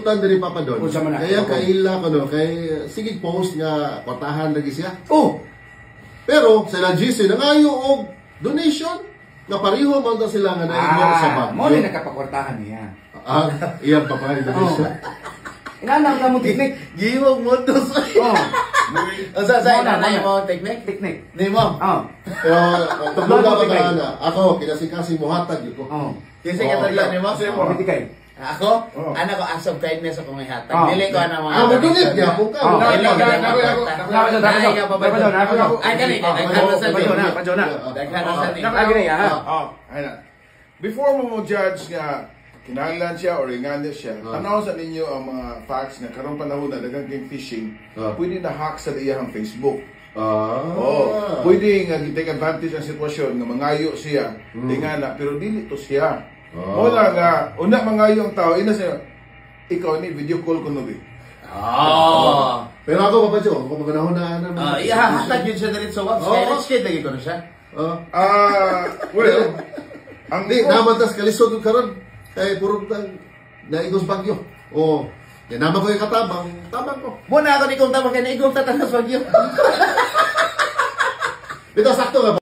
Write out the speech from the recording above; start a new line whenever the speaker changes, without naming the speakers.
Tan diri Papa Don.
Unsa man na?
Kaya kaila ko no kay sige post nga kwartahan lagi siya. Oh. Pero sila GC nangayo og donation nga pareho man ta sila nga naingon sa bag.
Mo ni nakapakwartahan niya.
Iya pa pa donation.
Inanang ka mo teknik.
Giwog mo dos.
Oh.
Sa inanay mo teknik?
Teknik.
Di mo?
Pero tugluga ka na. Ako kinasi-kasi mo hatag yun ko.
Kasi katagyan ni mo?
Bitikay.
Ako? Ano ko, acts of kindness ako may hatag. Dili ko na mga...
Madunit niya kung ka.
Dili ko na mga Ay, dali.
Before mo judge nga kinahanglan siya or ingani siya, tanaw sa ninyo ang mga facts na karong panahon na dagang game fishing, pwede na hack sa iyang Facebook. Pwede nga take advantage ang sitwasyon nga mangayo siya, tingana, pero dili to siya. Wala nga, una mangayo ang tao, ina siya, ikaw ni video call ko nubi.
Pero ako Papa Jo, ako maganahon na naman.
Hatag yun siya dito sa website. Kaya rich kid lagi ko na siya.
Well, ang
Hindi, namantas kalisod yung karon. Kaya puro naigos bagyo. Yan naman ko yung katabang. Tabang ko.
Muna ako ni kung tama kaya naigong tatanas wag yun.
Dito sakto nga.